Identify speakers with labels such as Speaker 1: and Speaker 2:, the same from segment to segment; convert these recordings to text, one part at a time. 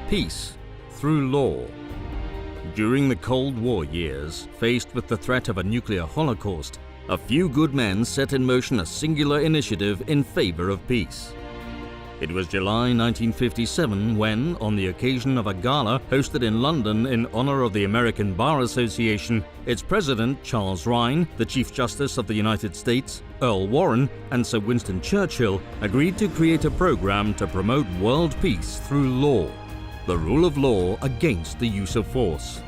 Speaker 1: peace through law. During the Cold War years, faced with the threat of a nuclear holocaust, a few good men set in motion a singular initiative in favor of peace. It was July 1957 when, on the occasion of a gala hosted in London in honor of the American Bar Association, its president, Charles Rhine, the Chief Justice of the United States, Earl Warren, and Sir Winston Churchill agreed to create a program to promote world peace through law, the rule of law against the use of force.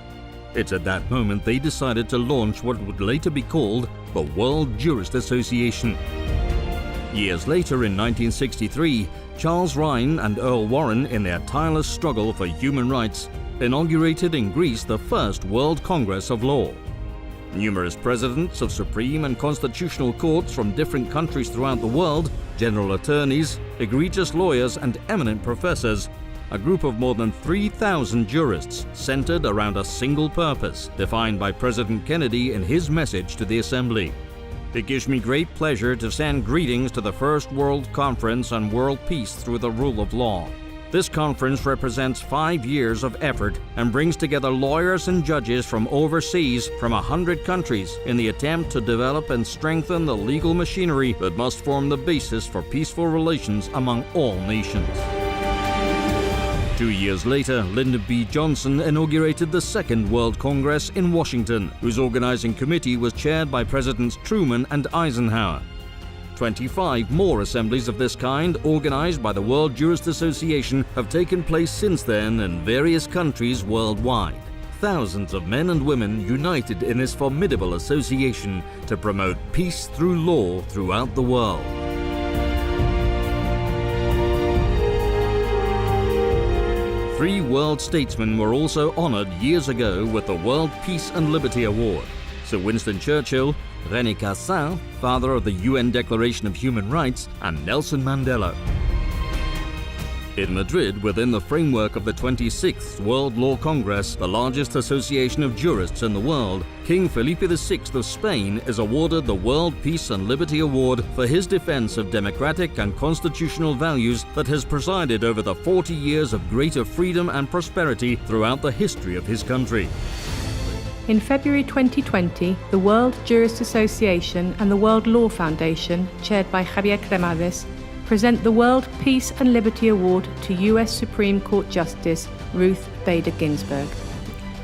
Speaker 1: It's at that moment they decided to launch what would later be called the World Jurist Association. Years later, in 1963, Charles Rhine and Earl Warren, in their tireless struggle for human rights, inaugurated in Greece the first World Congress of Law. Numerous presidents of Supreme and Constitutional Courts from different countries throughout the world, general attorneys, egregious lawyers, and eminent professors, a group of more than 3,000 jurists centered around a single purpose, defined by President Kennedy in his message to the Assembly. It gives me great pleasure to send greetings to the First World Conference on World Peace through the Rule of Law. This conference represents 5 years of effort and brings together lawyers and judges from overseas from 100 countries in the attempt to develop and strengthen the legal machinery that must form the basis for peaceful relations among all nations. 2 years later, Lyndon B. Johnson inaugurated the Second World Congress in Washington, whose organizing committee was chaired by Presidents Truman and Eisenhower. 25 more assemblies of this kind, organized by the World Jurist Association, have taken place since then in various countries worldwide. Thousands of men and women united in this formidable association to promote peace through law throughout the world. 3 world statesmen were also honored years ago with the World Peace and Liberty Award. Sir Winston Churchill, René Cassin, father of the UN Declaration of Human Rights, and Nelson Mandela. In Madrid, within the framework of the 26th World Law Congress, the largest association of jurists in the world, King Felipe VI of Spain is awarded the World Peace and Liberty Award for his defense of democratic and constitutional values that has presided over the 40 years of greater freedom and prosperity throughout the history of his country.
Speaker 2: In February 2020, the World Jurist Association and the World Law Foundation, chaired by Javier Cremades, present the World Peace and Liberty Award to U.S. Supreme Court Justice Ruth Bader Ginsburg.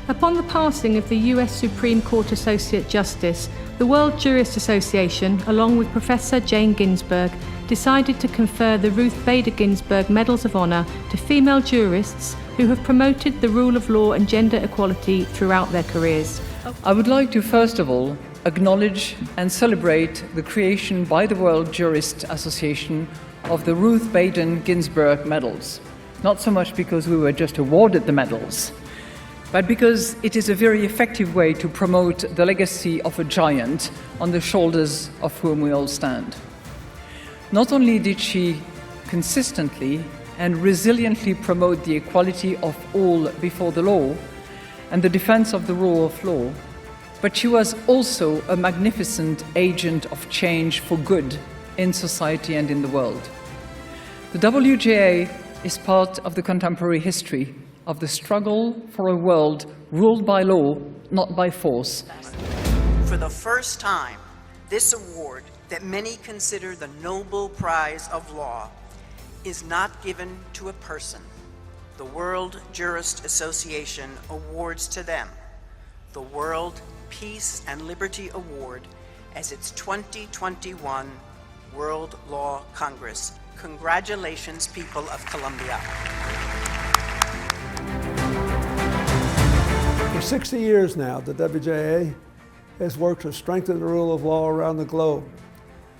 Speaker 2: Upon the passing of the U.S. Supreme Court Associate Justice, the World Jurist Association, along with Professor Jane Ginsburg, decided to confer the Ruth Bader Ginsburg Medals of Honor to female jurists who have promoted the rule of law and gender equality throughout their careers.
Speaker 3: I would like to first of all acknowledge and celebrate the creation by the World Jurist Association of the Ruth Bader Ginsburg Medals. Not so much because we were just awarded the medals, but because it is a very effective way to promote the legacy of a giant on the shoulders of whom we all stand. Not only did she consistently and resiliently promote the equality of all before the law and the defense of the rule of law, but she was also a magnificent agent of change for good in society and in the world. The WJA is part of the contemporary history of the struggle for a world ruled by law, not by force.
Speaker 4: For the first time, this award, that many consider the Nobel Prize of Law, is not given to a person. The World Jurist Association awards to them the World Peace and Liberty Award as its 2021 World Law Congress. Congratulations, people of Colombia.
Speaker 5: For 60 years now, the WJA has worked to strengthen the rule of law around the globe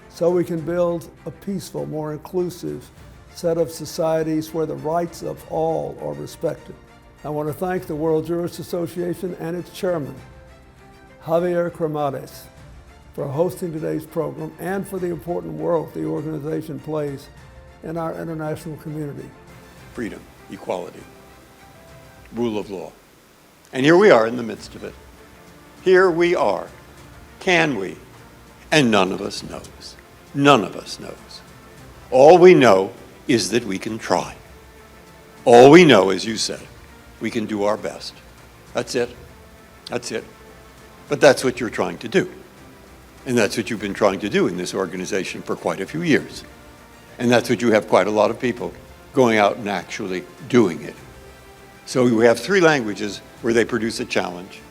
Speaker 5: so we can build a peaceful, more inclusive set of societies where the rights of all are respected. I want to thank the World Jurist Association and its chairman, Javier Cremades, for hosting today's program and for the important role the organization plays in our international community.
Speaker 6: Freedom, equality, rule of law. And here we are in the midst of it. Here we are. Can we? And none of us knows. None of us knows. All we know is that we can try. All we know, as you said, we can do our best. That's it. That's it. But that's what you're trying to do. And that's what you've been trying to do in this organization for quite a few years. And that's what you have quite a lot of people going out and actually doing it. So we have 3 languages where they produce a challenge.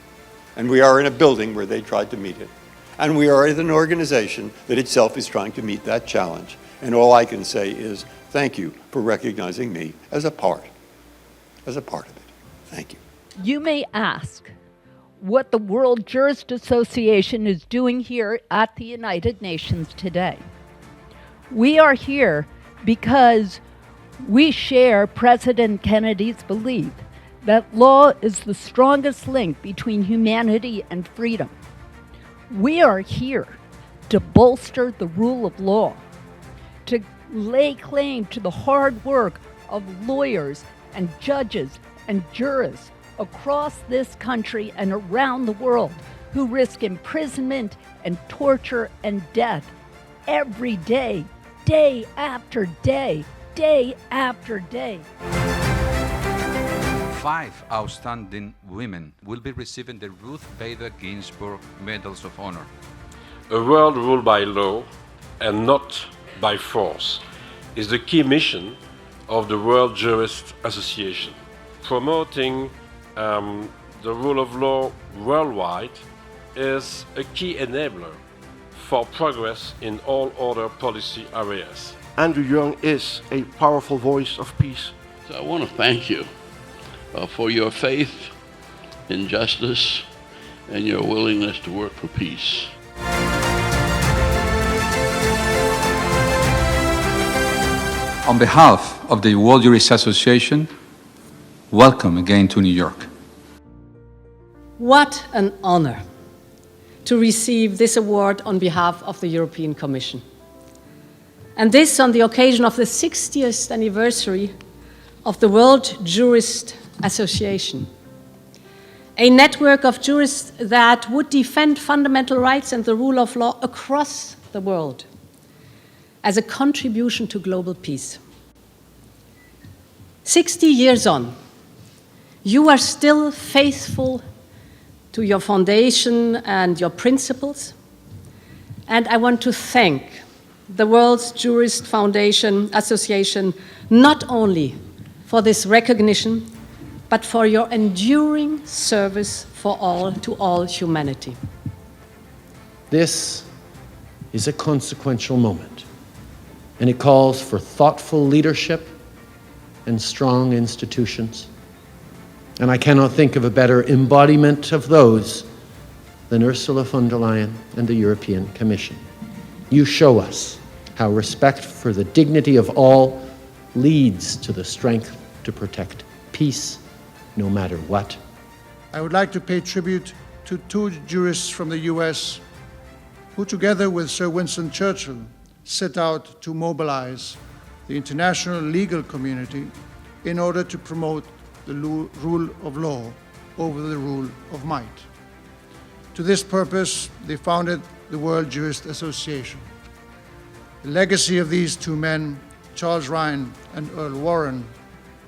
Speaker 6: And we are in a building where they tried to meet it. And we are in an organization that itself is trying to meet that challenge. And all I can say is thank you for recognizing me as a part of it. Thank you.
Speaker 7: You may ask what the World Jurist Association is doing here at the United Nations today. We are here because we share President Kennedy's belief that law is the strongest link between humanity and freedom. We are here to bolster the rule of law, to lay claim to the hard work of lawyers and judges and jurists across this country and around the world who risk imprisonment and torture and death every day, day after day, day after day.
Speaker 8: 5 outstanding women will be receiving the Ruth Bader Ginsburg Medals of Honor.
Speaker 9: A world ruled by law and not by force is the key mission of the World Jurist Association. Promoting the rule of law worldwide is a key enabler for progress in all other policy areas.
Speaker 10: Andrew Young is a powerful voice of peace.
Speaker 11: So I want to thank you for your faith in justice and your willingness to work for peace.
Speaker 8: On behalf of the World Jurist Association, welcome again to New York.
Speaker 12: What an honor to receive this award on behalf of the European Commission. And this on the occasion of the 60th anniversary of the World Jurist Association, a network of jurists that would defend fundamental rights and the rule of law across the world as a contribution to global peace. 60 years on, you are still faithful to your foundation and your principles, and I want to thank the World's Jurist Foundation Association not only for this recognition, but for your enduring service for all, to all humanity.
Speaker 13: This is a consequential moment, and it calls for thoughtful leadership and strong institutions. And I cannot think of a better embodiment of those than Ursula von der Leyen and the European Commission. You show us how respect for the dignity of all leads to the strength to protect peace, no matter what.
Speaker 14: I would like to pay tribute to 2 jurists from the US who, together with Sir Winston Churchill, set out to mobilize the international legal community in order to promote the rule of law over the rule of might. To this purpose, they founded the World Jurist Association. The legacy of these 2 men, Charles Ryan and Earl Warren,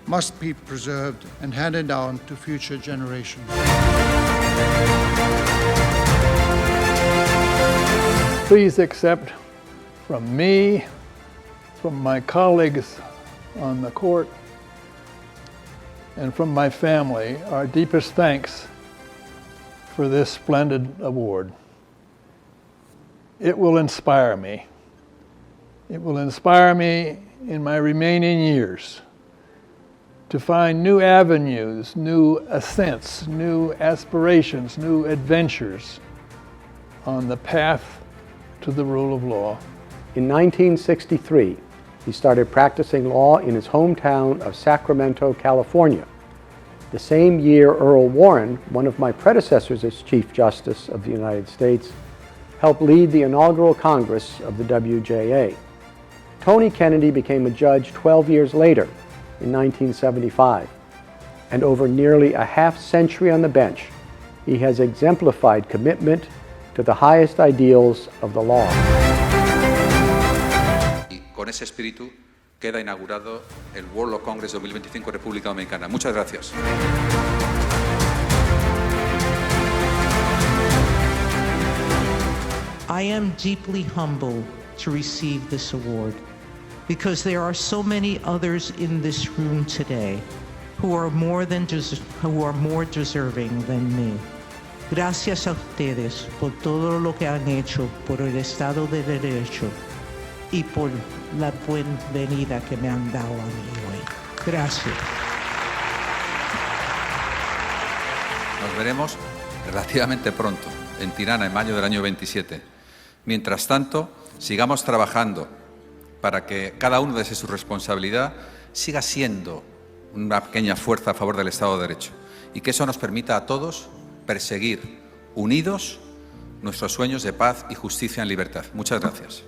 Speaker 14: must be preserved and handed down to future generations.
Speaker 15: Please accept from me, from my colleagues on the court, and from my family, our deepest thanks for this splendid award. It will inspire me. It will inspire me in my remaining years to find new avenues, new ascents, new aspirations, new adventures on the path to the rule of law.
Speaker 16: In 1963, he started practicing law in his hometown of Sacramento, California. The same year, Earl Warren, one of my predecessors as Chief Justice of the United States, helped lead the inaugural Congress of the WJA. Tony Kennedy became a judge 12 years later, in 1975. And over nearly a half-century on the bench, he has exemplified commitment to the highest ideals of the law.
Speaker 8: Con ese espíritu queda inaugurado el World Law Congress 2025 República Dominicana. Muchas gracias.
Speaker 17: I am deeply humbled to receive this award because there are so many others in this room today who are more deserving than me. Gracias a ustedes por todo lo que han hecho por el Estado de Derecho y por la bienvenida que me han dado a mí hoy. Gracias.
Speaker 8: Nos veremos relativamente pronto, en Tirana, en mayo del año 27. Mientras tanto, sigamos trabajando para que cada uno desde su responsabilidad siga siendo una pequeña fuerza a favor del Estado de Derecho y que eso nos permita a todos perseguir unidos nuestros sueños de paz y justicia en libertad. Muchas gracias.